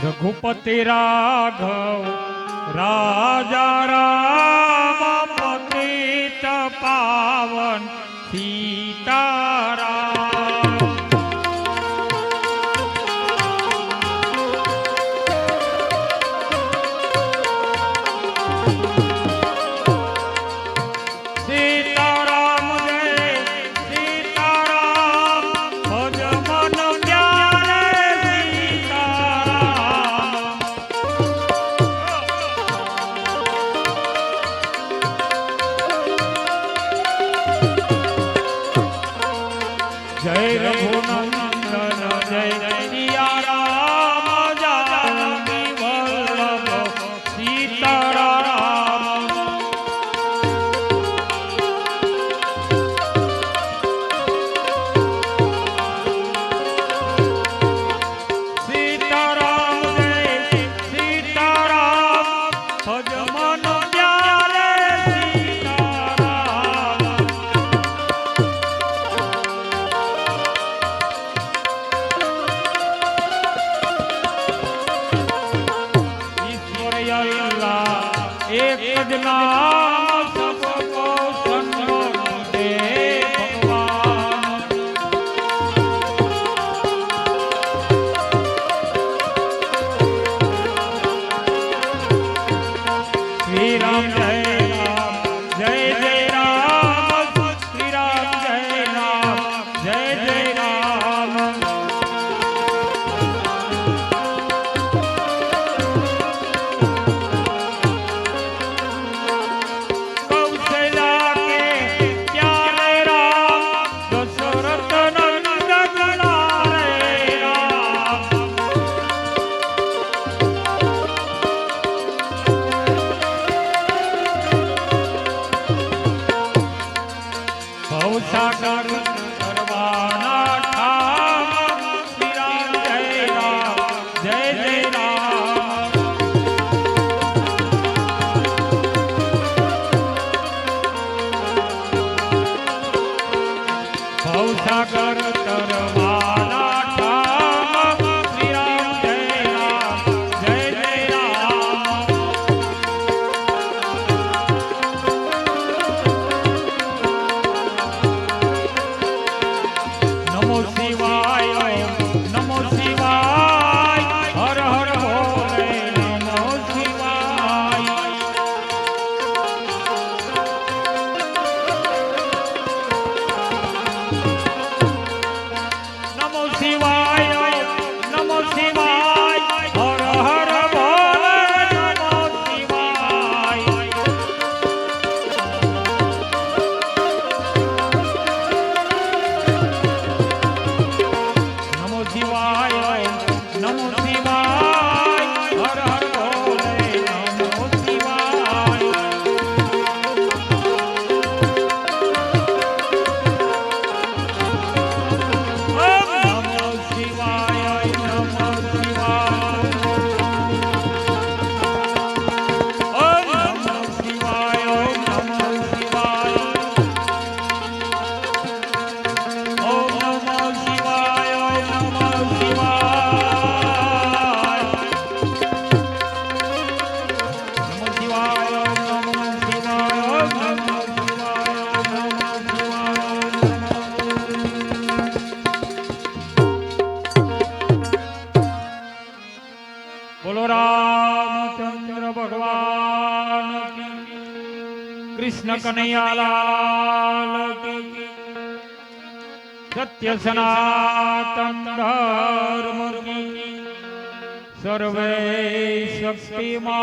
રઘુપતિ રાઘવ રાજા રામ પતિત પાવન સીતારામ। સીતારામ જય સીતારામ ભજ મન પ્યારે સીતારામ। જય રઘુનંદન જય સિયા રામ જાનકી વલ્લભ સીતારામ। સીતારામ જય સીતારામ ભજ મન પ્યારે સીતારામ। ईश्वर अल्लाह एक ज नाम सबको संतोष दे भगवान। श्री राम जय जय राम श्री राम जय जय राम। कौशल्या के प्यारे राम दशरथ नंदन लारे राम। भवसागर करवाना ठाम श्री राम जय राम। भवसागर करवाना ठाम श्री राम जय राम। नमो शिवाय नमो शिवाय हर हर भोले नमो शिवाय। नमो शिवाय नमो शिवाय हर हर भोले नमो शिवाय। नमो शिवाय नमो शिवाय हर हर भोले नमो शिवाय। ओम नमो शिवाय नमो शिवाय। ओम नमो शिवाय ओम नमो शिवाय। ओम नमो शिवाय ओम नमो शिवाय। नमो शिवाय ओम नमो शिवाय ओम नमो शिवाय ओम नमो शिवाय। बोलो रामचंद्र भगवान की कृष्ण कन्हैया लाल की सत्य सनातन धर्म की सर्वे शक्तिमान